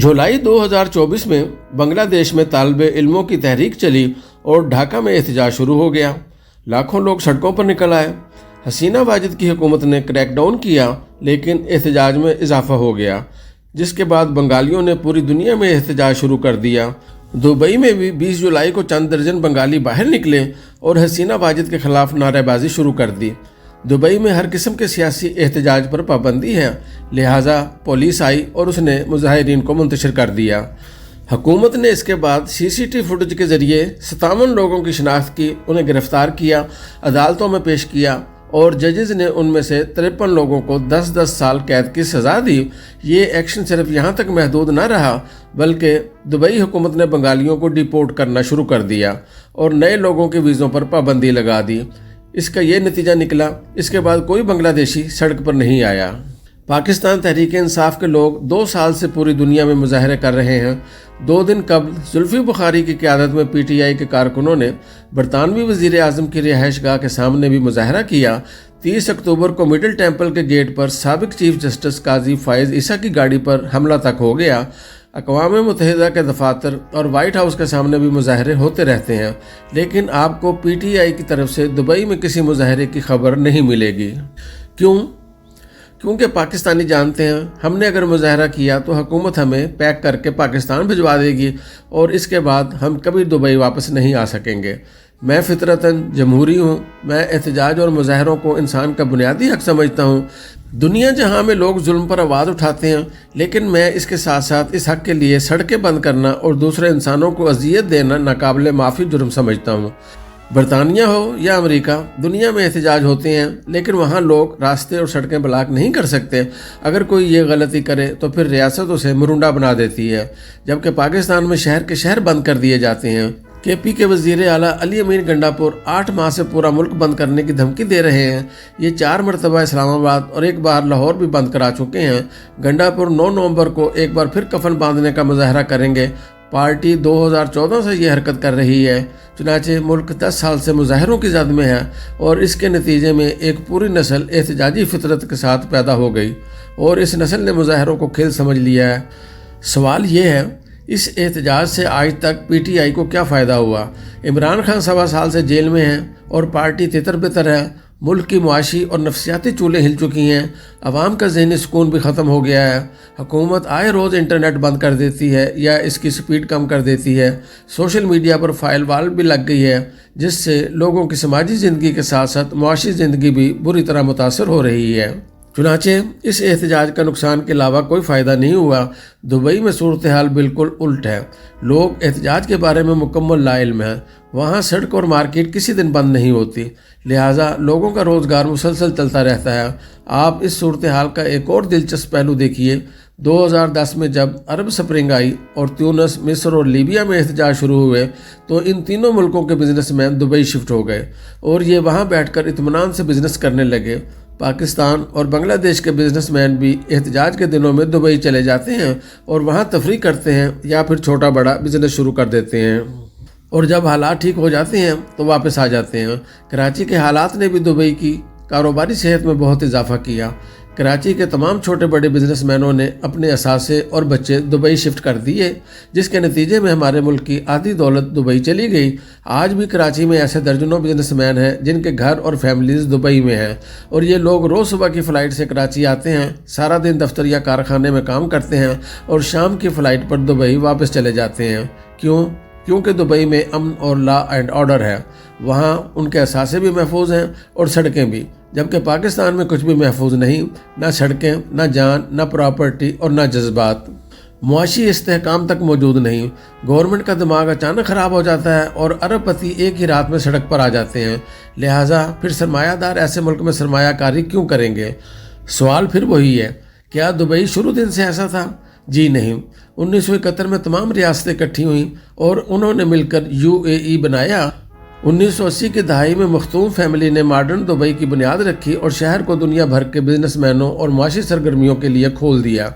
जुलाई 2024 में बांग्लादेश में तालिबे इल्मों की तहरीक चली और ढाका में एहतजाज शुरू हो गया। लाखों लोग सड़कों पर निकल आए। हसीना वाजिद की हुकूमत ने क्रैकडाउन किया, लेकिन एहतजाज में इजाफा हो गया, जिसके बाद बंगालियों ने पूरी दुनिया में एहतजाज शुरू कर दिया। दुबई में भी 20 जुलाई को चंद दर्जन बंगाली बाहर निकले और हसीना वाजिद के खिलाफ नारेबाजी शुरू कर दी। दुबई में हर किस्म के सियासी एहतजाज पर पाबंदी है, लिहाजा पुलिस आई और उसने मुजाहिरीन को मुंतशिर कर दिया। हुकूमत ने इसके बाद सीसीटीवी फुटेज के जरिए 57 लोगों की शनाख्त की, उन्हें गिरफ्तार किया, अदालतों में पेश किया और जजेस ने उनमें से 53 लोगों को 10-10 साल कैद की सज़ा दी। ये एक्शन सिर्फ यहाँ तक महदूद न रहा, बल्कि दुबई हुकूमत ने बंगालियों को डिपोर्ट करना शुरू कर दिया और नए लोगों के वीज़ों पर पाबंदी लगा दी। इसका ये नतीजा निकला, इसके बाद कोई बांग्लादेशी सड़क पर नहीं आया। पाकिस्तान तहरीक इंसाफ के लोग 2 साल से पूरी दुनिया में मुजाहरे कर रहे हैं। 2 दिन कबल जुल्फी बुखारी की क़यादत में PTI के कारकुनों ने बरतानवी वज़ीर आज़म की रिहाइश गाह के सामने भी मुजाहरा किया। 30 अक्टूबर को मिडल टेम्पल के गेट पर साबिक चीफ जस्टिस काजी फायज़ ईसा की गाड़ी पर हमला तक हो गया। अक़वाम मुत्तहिदा के दफातर और वाइट हाउस के सामने भी मुजाहरे होते रहते हैं, लेकिन आपको PTI की तरफ से दुबई में किसी मुजाहरे की खबर नहीं मिलेगी। क्योंकि पाकिस्तानी जानते हैं हमने अगर मुजाहरा किया तो हुकूमत हमें पैक करके पाकिस्तान भिजवा देगी और इसके बाद हम कभी दुबई वापस नहीं आ सकेंगे। मैं फितरतन जमहूरी हूँ। मैं एहतजाज और मुजाहरों को इंसान का बुनियादी हक समझता हूँ। दुनिया जहाँ में लोग जुल्म पर आवाज़ उठाते हैं, लेकिन मैं इसके साथ साथ इस हक के लिए सड़कें बंद करना और दूसरे इंसानों को अजियत देना नाकाबिले माफ़ी जुर्म समझता हूँ। बरतानिया हो या अमेरिका, दुनिया में एहतजाज होते हैं, लेकिन वहाँ लोग रास्ते और सड़कें ब्लॉक नहीं कर सकते। अगर कोई ये गलती करे तो फिर रियासत उसे मुरुंडा बना देती है, जबकि पाकिस्तान में शहर के शहर बंद कर दिए जाते हैं। KP के वज़ीर आला अली अमीन गंडापुर 8 माह से पूरा मुल्क बंद करने की धमकी दे रहे हैं। ये 4 मरतबा इस्लामाबाद और एक बार लाहौर भी बंद करा चुके हैं। गंडापुर 9 नवंबर को एक बार फिर कफन बांधने का मुजाहरा करेंगे। पार्टी 2014 से ये हरकत कर रही है। चुनाचे मुल्क 10 साल से मुजाहरों की जद में है और इसके नतीजे में एक पूरी नस्ल एहतजाजी फितरत के साथ पैदा हो गई और इस नस्ल ने मुजाहरों को खेल समझ लिया है। सवाल ये है, इस एहतजाज से आज तक PTI को क्या फ़ायदा हुआ? इमरान खान 1.25 साल से जेल में हैं और पार्टी तितर बितर है। मुल्क की मुआशी और नफसियाती चूल्हे हिल चुकी हैं। अवाम का ज़हनी सुकून भी ख़त्म हो गया है। हुकूमत आए रोज़ इंटरनेट बंद कर देती है या इसकी स्पीड कम कर देती है। सोशल मीडिया पर फाइल वाल भी लग गई है, जिससे लोगों की समाजी ज़िंदगी के साथ साथ मुआशी ज़िंदगी भी बुरी तरह मुतासर हो रही है। चुनाचे इस एहतजाज का नुकसान के अलावा कोई फ़ायदा नहीं हुआ। दुबई में सूरत हाल बिल्कुल उल्ट है। लोग एहतजाज के बारे में मुकम्मल लाइल्म हैं। वहाँ सड़क और मार्केट किसी दिन बंद नहीं होती, लिहाजा लोगों का रोज़गार मुसलसल चलता रहता है। आप इस सूरत हाल का एक और दिलचस्प पहलू देखिए। 2010 में जब अरब स्प्रिंग आई और ट्यूनिस, मिस्र और लीबिया में एहतजाज शुरू हुए, तो इन तीनों मुल्कों के बिजनेसमैन दुबई शिफ्ट हो गए और ये वहाँ बैठकर इत्मीनान से बिजनेस करने लगे। पाकिस्तान और बांग्लादेश के बिजनेसमैन भी एहतजाज के दिनों में दुबई चले जाते हैं और वहाँ तफरीह करते हैं या फिर छोटा बड़ा बिजनेस शुरू कर देते हैं और जब हालात ठीक हो जाते हैं तो वापस आ जाते हैं। कराची के हालात ने भी दुबई की कारोबारी सेहत में बहुत इजाफा किया। कराची के तमाम छोटे बड़े बिजनेसमैनों ने अपने असासे और बच्चे दुबई शिफ्ट कर दिए, जिसके नतीजे में हमारे मुल्क की आधी दौलत दुबई चली गई। आज भी कराची में ऐसे दर्जनों बिजनेसमैन हैं जिनके घर और फैमिलीज दुबई में हैं और ये लोग रोज़ सुबह की फ़्लाइट से कराची आते हैं, सारा दिन दफ्तर या कारखाने में काम करते हैं और शाम की फ़्लाइट पर दुबई वापस चले जाते हैं। क्योंकि दुबई में अमन और लॉ एंड ऑर्डर है। वहाँ उनके असासे भी महफूज हैं और सड़कें भी, जबकि पाकिस्तान में कुछ भी महफूज नहीं, ना सड़कें, ना जान, ना प्रॉपर्टी और ना जज्बात। मुआशी इस्तेहकाम तक मौजूद नहीं। गवर्नमेंट का दिमाग अचानक ख़राब हो जाता है और अरबपति एक ही रात में सड़क पर आ जाते हैं। लिहाजा फिर सरमायादार ऐसे मुल्क में सरमायाकारी क्यों करेंगे? सवाल फिर वही है, क्या दुबई शुरू दिन से ऐसा था? जी नहीं। 1971 में तमाम रियासतें इकट्ठी हुई और उन्होंने मिलकर UAE बनाया। 1980 की दहाई में मखदूम फैमिली ने मॉडर्न दुबई की बुनियाद रखी और शहर को दुनिया भर के बिजनेसमैनों और मुआशी सरगर्मियों के लिए खोल दिया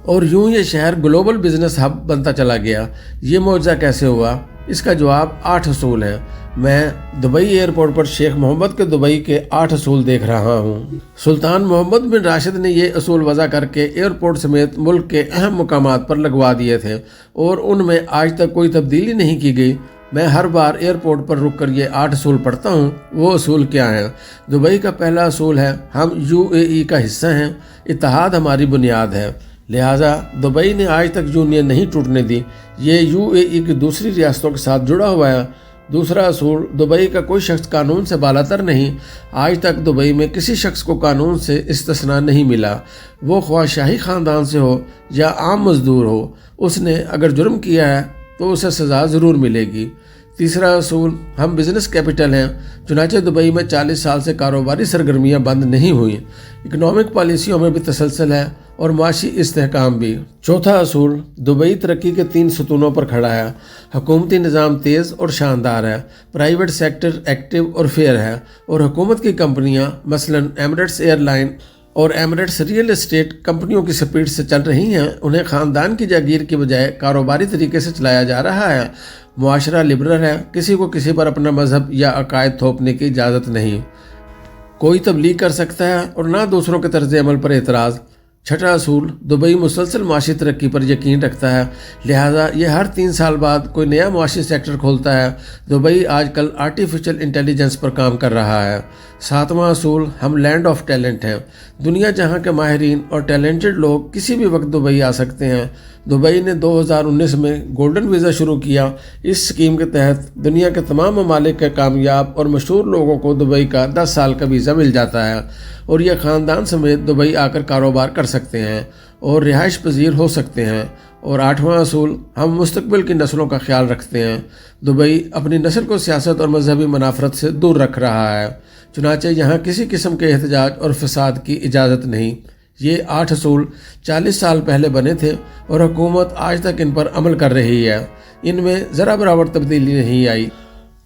और यूं ये शहर ग्लोबल बिजनेस हब बनता चला गया। ये मौजज़ा कैसे हुआ? اس کا جواب 8 اصول ہے۔ میں دبئی ایئرپورٹ پر شیخ محمد کے دبئی کے 8 اصول دیکھ رہا ہوں۔ سلطان محمد بن راشد نے یہ اصول وضع کر کے ایئرپورٹ سمیت ملک کے اہم مقامات پر لگوا دیے تھے اور ان میں آج تک کوئی تبدیلی نہیں کی گئی۔ میں ہر بار ایئرپورٹ پر رک کر یہ 8 اصول پڑھتا ہوں۔ وہ اصول کیا ہیں؟ دبئی کا پہلا اصول ہے ہم UAE کا حصہ ہیں، اتحاد ہماری بنیاد ہے، لہٰذا دبئی نے آج تک یونین نہیں ٹوٹنے دی، یہ UAE کی دوسری ریاستوں کے ساتھ جڑا ہوا ہے۔ دوسرا اصول، دبئی کا کوئی شخص قانون سے بالاتر نہیں، آج تک دبئی میں کسی شخص کو قانون سے استثناء نہیں ملا، وہ خواہ شاہی خاندان سے ہو یا عام مزدور ہو، اس نے اگر جرم کیا ہے تو اسے سزا ضرور ملے گی۔ تیسرا اصول، ہم بزنس کیپٹل ہیں، چنانچہ دبئی میں 40 سال سے کاروباری سرگرمیاں بند نہیں ہوئیں، اکنامک پالیسیوں میں بھی تسلسل ہے اور معاشی استحکام بھی۔ چوتھا اصول، دبئی ترقی کے 3 ستونوں پر کھڑا ہے، حکومتی نظام تیز اور شاندار ہے، پرائیویٹ سیکٹر ایکٹیو اور فیئر ہے، اور حکومت کی کمپنیاں مثلاً ایمریٹس ایئر لائن اور ایمریٹس ریئل اسٹیٹ کمپنیوں کی سپیڈ سے چل رہی ہیں، انہیں خاندان کی جاگیر کی بجائے کاروباری طریقے سے چلایا جا رہا ہے۔ معاشرہ لبرل ہے، کسی کو کسی پر اپنا مذہب یا عقائد تھوپنے کی اجازت نہیں، کوئی تبلیغ کر سکتا ہے اور نہ دوسروں کے طرز عمل پر اعتراض۔ چھٹا اصول، دبئی مسلسل معاشی ترقی پر یقین رکھتا ہے، لہٰذا یہ ہر 3 سال بعد کوئی نیا معاشی سیکٹر کھولتا ہے۔ دبئی آج کل آرٹیفیشل انٹیلیجنس پر کام کر رہا ہے۔ ساتواں اصول، ہم لینڈ آف ٹیلنٹ ہیں، دنیا جہاں کے ماہرین اور ٹیلنٹڈ لوگ کسی بھی وقت دبئی آ سکتے ہیں۔ دبئی نے 2019 میں گولڈن ویزا شروع کیا۔ اس سکیم کے تحت دنیا کے تمام ممالک کے کامیاب اور مشہور لوگوں کو دبئی کا 10 سال کا ویزا مل جاتا ہے اور یہ خاندان سمیت دبئی آ کر کاروبار کر سکتے ہیں اور رہائش پذیر ہو سکتے ہیں۔ اور 8واں اصول، ہم مستقبل کی نسلوں کا خیال رکھتے ہیں، دبئی اپنی نسل کو سیاست اور مذہبی منافرت سے دور رکھ رہا ہے، چنانچہ یہاں کسی قسم کے احتجاج اور فساد کی اجازت نہیں۔ یہ 8 اصول 40 سال پہلے بنے تھے اور حکومت آج تک ان پر عمل کر رہی ہے، ان میں ذرا برابر تبدیلی نہیں آئی۔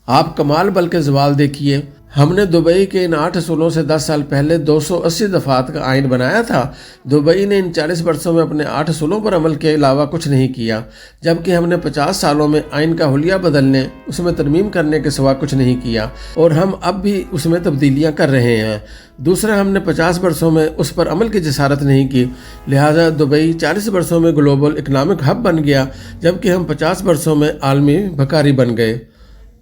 آپ کمال بلکہ زوال دیکھیے، ہم نے دبئی کے ان 8 اصولوں سے 10 سال پہلے 280 دفعات کا آئین بنایا تھا۔ دبئی نے ان 40 برسوں میں اپنے 8 اصولوں پر عمل کے علاوہ کچھ نہیں کیا، جبکہ ہم نے 50 سالوں میں آئین کا حلیہ بدلنے، اس میں ترمیم کرنے کے سوا کچھ نہیں کیا، اور ہم اب بھی اس میں تبدیلیاں کر رہے ہیں۔ دوسرا، ہم نے 50 برسوں میں اس پر عمل کی جسارت نہیں کی، لہٰذا دبئی 40 برسوں میں گلوبل اکنامک ہب بن گیا، جبکہ ہم 50 برسوں میں عالمی بھکاری بن گئے۔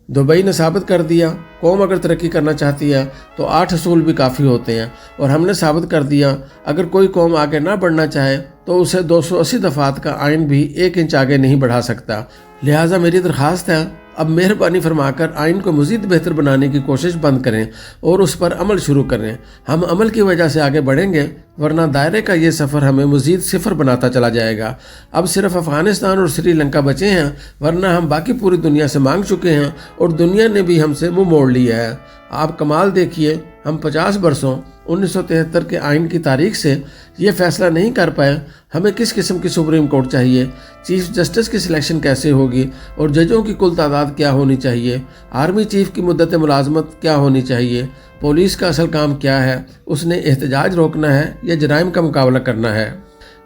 دبئی نے ثابت کر دیا، قوم اگر ترقی کرنا چاہتی ہے تو 8 اصول بھی کافی ہوتے ہیں، اور ہم نے ثابت کر دیا اگر کوئی قوم آگے نہ بڑھنا چاہے تو اسے 280 دفعات کا آئین بھی 1 انچ آگے نہیں بڑھا سکتا۔ لہٰذا میری درخواست ہے، اب مہربانی فرما کر آئین کو مزید بہتر بنانے کی کوشش بند کریں اور اس پر عمل شروع کریں۔ ہم عمل کی وجہ سے آگے بڑھیں گے، ورنہ دائرے کا یہ سفر ہمیں مزید صفر بناتا چلا جائے گا۔ اب صرف افغانستان اور سری لنکا بچے ہیں، ورنہ ہم باقی پوری دنیا سے مانگ چکے ہیں اور دنیا نے بھی ہم سے منہ موڑ لیا ہے۔ آپ کمال دیکھیے، ہم 50 برسوں 1973 کے آئین کی تاریخ سے یہ فیصلہ نہیں کر پائے ہمیں کس قسم کی سپریم کورٹ چاہیے، چیف جسٹس کی سلیکشن کیسے ہوگی اور ججوں کی کل تعداد کیا ہونی چاہیے، آرمی چیف کی مدت ملازمت کیا ہونی چاہیے، پولیس کا اصل کام کیا ہے، اس نے احتجاج روکنا ہے یا جرائم کا مقابلہ کرنا ہے،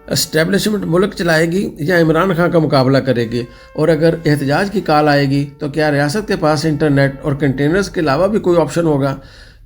اسٹیبلشمنٹ ملک چلائے گی یا عمران خان کا مقابلہ کرے گی، اور اگر احتجاج کی کال آئے گی تو کیا ریاست کے پاس انٹرنیٹ اور کنٹینرز کے علاوہ بھی کوئی آپشن ہوگا؟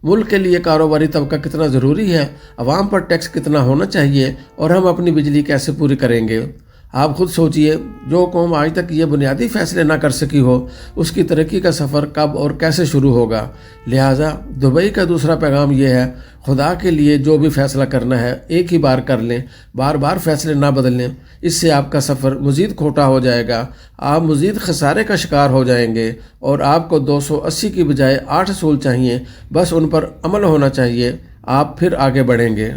ملک کے لیے کاروباری طبقہ کتنا ضروری ہے، عوام پر ٹیکس کتنا ہونا چاہیے، اور ہم اپنی بجلی کیسے پوری کریں گے؟ آپ خود سوچئے، جو قوم آج تک یہ بنیادی فیصلے نہ کر سکی ہو، اس کی ترقی کا سفر کب اور کیسے شروع ہوگا؟ لہٰذا دبئی کا دوسرا پیغام یہ ہے، خدا کے لیے جو بھی فیصلہ کرنا ہے ایک ہی بار کر لیں، بار بار فیصلے نہ بدلیں، اس سے آپ کا سفر مزید کھوٹا ہو جائے گا، آپ مزید خسارے کا شکار ہو جائیں گے، اور آپ کو 280 کی بجائے 8 اصول چاہیے، بس ان پر عمل ہونا چاہیے، آپ پھر آگے بڑھیں گے۔